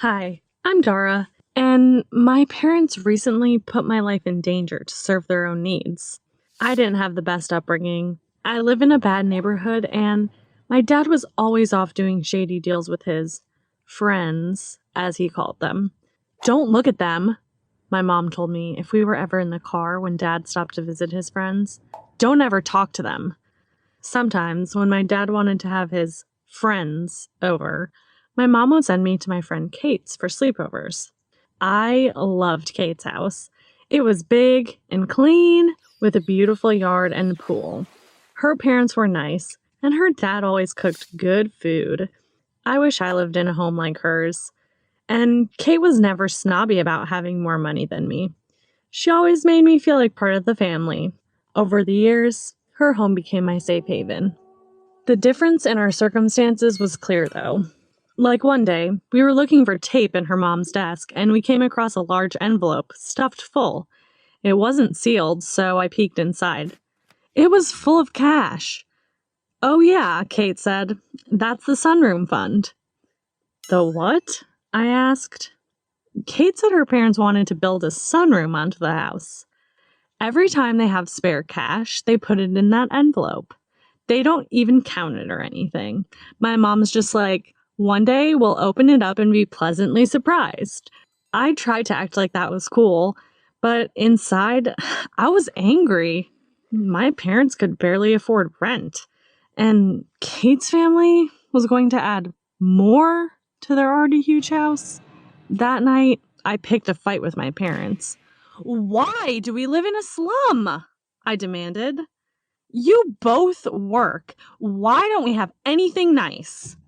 Hi, I'm Dara, and my parents recently put my life in danger to serve their own needs. I didn't have the best upbringing. I live in a bad neighborhood, and my dad was always off doing shady deals with his friends, as he called them. Don't look at them, my mom told me if we were ever in the car when dad stopped to visit his friends. Don't ever talk to them. Sometimes, when my dad wanted to have his friends over, my mom would send me to my friend Kate's for sleepovers. I loved Kate's house. It was big and clean, with a beautiful yard and pool. Her parents were nice, and her dad always cooked good food. I wish I lived in a home like hers. And Kate was never snobby about having more money than me. She always made me feel like part of the family. Over the years, her home became my safe haven. The difference in our circumstances was clear, though. Like one day, we were looking for tape in her mom's desk, and we came across a large envelope stuffed full. It wasn't sealed, so I peeked inside. It was full of cash. "Oh yeah," Kate said. "That's the sunroom fund." "The what?" I asked. Kate said her parents wanted to build a sunroom onto the house. Every time they have spare cash, they put it in that envelope. They don't even count it or anything. My mom's just like, one day we'll open it up and be pleasantly surprised. I tried to act like that was cool, but inside, I was angry. My parents could barely afford rent, and Kate's family was going to add more to their already huge house. That night, I picked a fight with my parents. "Why do we live in a slum?" I demanded. "You both work. Why don't we have anything nice?"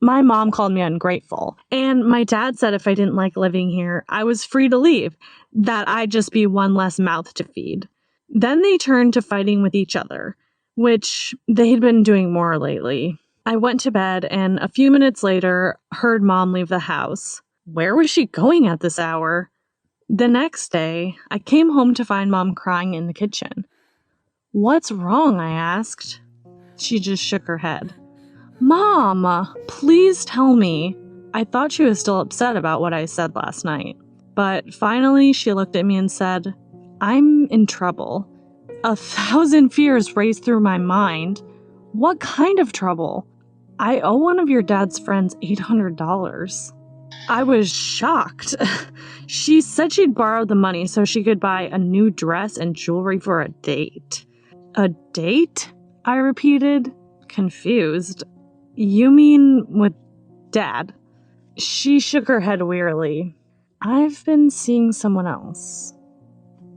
My mom called me ungrateful, and my dad said if I didn't like living here, I was free to leave, that I'd just be one less mouth to feed. Then they turned to fighting with each other, which they'd been doing more lately. I went to bed, and a few minutes later, heard Mom leave the house. Where was she going at this hour? The next day, I came home to find Mom crying in the kitchen. "What's wrong?" I asked. She just shook her head. "Mom, please tell me." I thought she was still upset about what I said last night. But finally, she looked at me and said, "I'm in trouble." 1,000 fears raced through my mind. What kind of trouble? "I owe one of your dad's friends $800. I was shocked. She said she'd borrowed the money so she could buy a new dress and jewelry for a date. "A date?" I repeated, confused. "You mean with Dad?" She shook her head wearily. "I've been seeing someone else."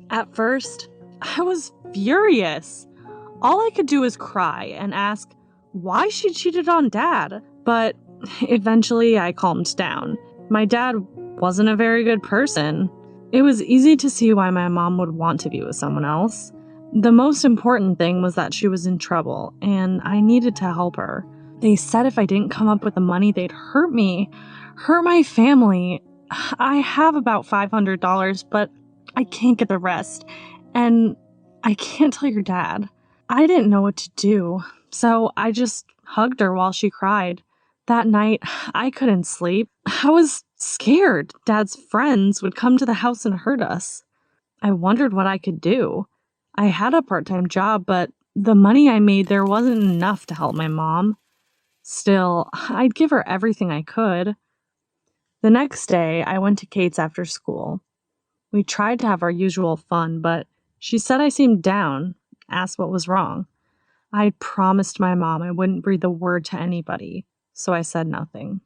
At first, I was furious. All I could do was cry and ask why she cheated on Dad. But eventually I calmed down. My dad wasn't a very good person. It was easy to see why my mom would want to be with someone else. The most important thing was that she was in trouble, and I needed to help her. They said if I didn't come up with the money, they'd hurt me, hurt my family. I have about $500, but I can't get the rest, and I can't tell your dad. I didn't know what to do, so I just hugged her while she cried. That night, I couldn't sleep. I was scared Dad's friends would come to the house and hurt us. I wondered what I could do. I had a part-time job, but the money I made there wasn't enough to help my mom. Still, I'd give her everything I could. The next day, I went to Kate's after school. We tried to have our usual fun, but she said I seemed down, asked what was wrong. I promised my mom I wouldn't breathe a word to anybody, so I said nothing.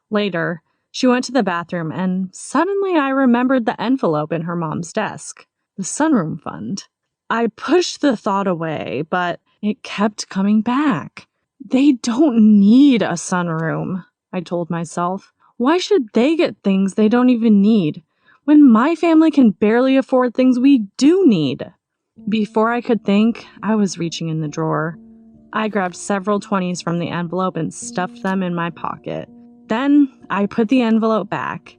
Later, she went to the bathroom, and suddenly I remembered the envelope in her mom's desk, the sunroom fund. I pushed the thought away, but it kept coming back. They don't need a sunroom, I told myself. Why should they get things they don't even need, when my family can barely afford things we do need? Before I could think, I was reaching in the drawer. I grabbed several 20s from the envelope and stuffed them in my pocket. Then I put the envelope back.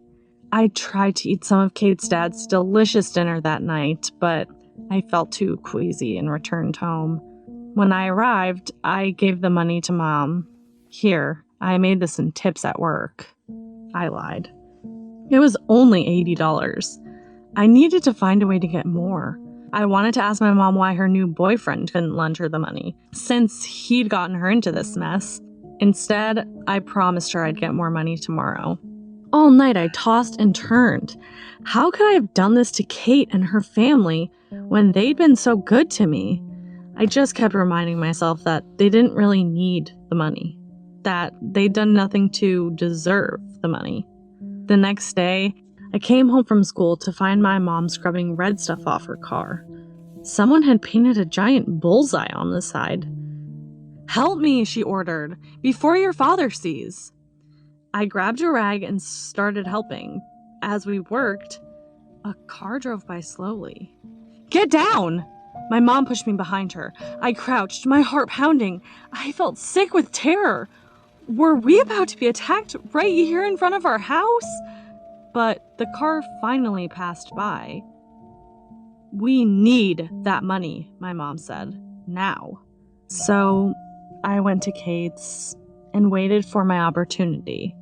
I tried to eat some of Kate's dad's delicious dinner that night, but I felt too queasy and returned home. When I arrived, I gave the money to Mom. "Here, I made this in tips at work." I lied. It was only $80. I needed to find a way to get more. I wanted to ask my mom why her new boyfriend couldn't lend her the money, since he'd gotten her into this mess. Instead, I promised her I'd get more money tomorrow. All night I tossed and turned. How could I have done this to Kate and her family when they'd been so good to me? I just kept reminding myself that they didn't really need the money, that they'd done nothing to deserve the money. The next day, I came home from school to find my mom scrubbing red stuff off her car. Someone had painted a giant bullseye on the side. "Help me," she ordered, "before your father sees." I grabbed a rag and started helping. As we worked, a car drove by slowly. "Get down!" My mom pushed me behind her. I crouched, my heart pounding. I felt sick with terror. Were we about to be attacked right here in front of our house? But the car finally passed by. "We need that money," my mom said. "Now." So I went to Kate's and waited for my opportunity.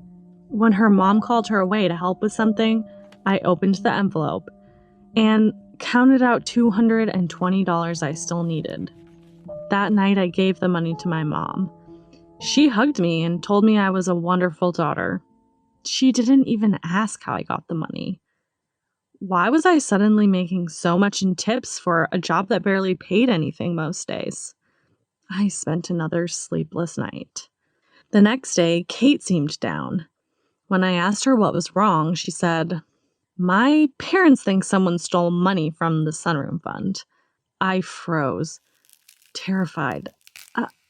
When her mom called her away to help with something, I opened the envelope and counted out $220 I still needed. That night, I gave the money to my mom. She hugged me and told me I was a wonderful daughter. She didn't even ask how I got the money. Why was I suddenly making so much in tips for a job that barely paid anything most days? I spent another sleepless night. The next day, Kate seemed down. When I asked her what was wrong, she said, "My parents think someone stole money from the sunroom fund." I froze, terrified.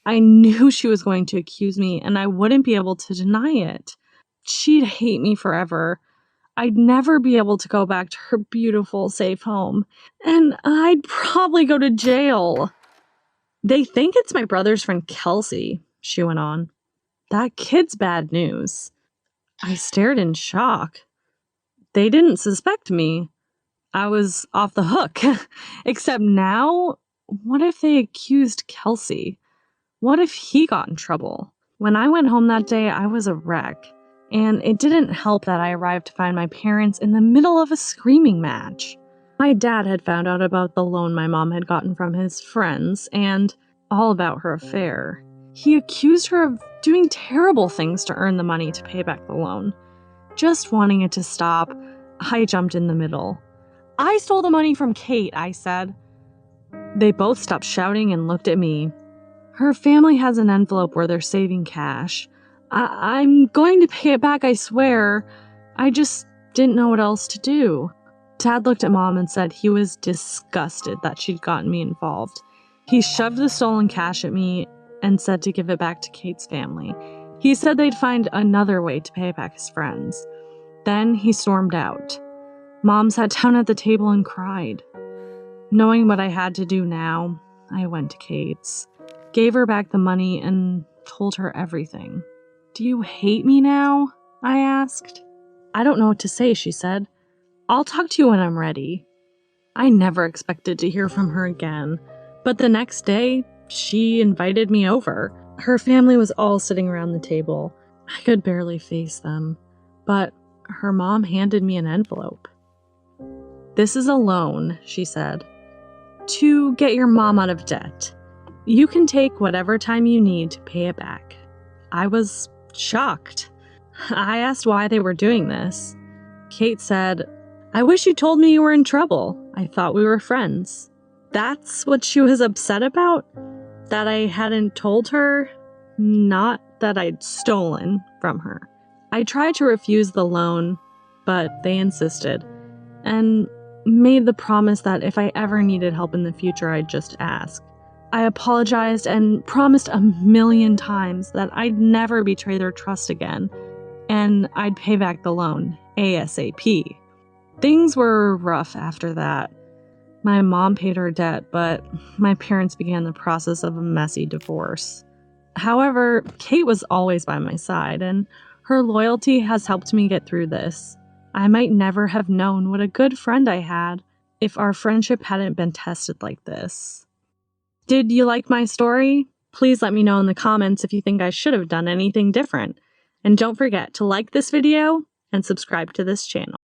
I knew she was going to accuse me, and I wouldn't be able to deny it. She'd hate me forever. I'd never be able to go back to her beautiful, safe home, and I'd probably go to jail. "They think it's my brother's friend Kelsey," she went on. "That kid's bad news." I stared in shock. They didn't suspect me. I was off the hook. Except now, what if they accused Kelsey? What if he got in trouble? When I went home that day, I was a wreck. And it didn't help that I arrived to find my parents in the middle of a screaming match. My dad had found out about the loan my mom had gotten from his friends and all about her affair. He accused her of doing terrible things to earn the money to pay back the loan. Just wanting it to stop, I jumped in the middle. "I stole the money from Kate," I said. They both stopped shouting and looked at me. "Her family has an envelope where they're saving cash. I'm going to pay it back, I swear. I just didn't know what else to do." Dad looked at Mom and said he was disgusted that she'd gotten me involved. He shoved the stolen cash at me and said to give it back to Kate's family. He said they'd find another way to pay back his friends. Then he stormed out. Mom sat down at the table and cried. Knowing what I had to do now, I went to Kate's, gave her back the money, and told her everything. "Do you hate me now?" I asked. "I don't know what to say," she said. "I'll talk to you when I'm ready." I never expected to hear from her again, but the next day, she invited me over. Her family was all sitting around the table. I could barely face them, but her mom handed me an envelope. "This is a loan," she said, "to get your mom out of debt. You can take whatever time you need to pay it back." I was shocked. I asked why they were doing this. Kate said, "I wish you told me you were in trouble. I thought we were friends." That's what she was upset about? That I hadn't told her? Not that I'd stolen from her. I tried to refuse the loan, but they insisted, and made the promise that if I ever needed help in the future, I'd just ask. I apologized and promised a million times that I'd never betray their trust again, and I'd pay back the loan ASAP. Things were rough after that. My mom paid her debt, but my parents began the process of a messy divorce. However, Kate was always by my side, and her loyalty has helped me get through this. I might never have known what a good friend I had if our friendship hadn't been tested like this. Did you like my story? Please let me know in the comments if you think I should have done anything different. And don't forget to like this video and subscribe to this channel.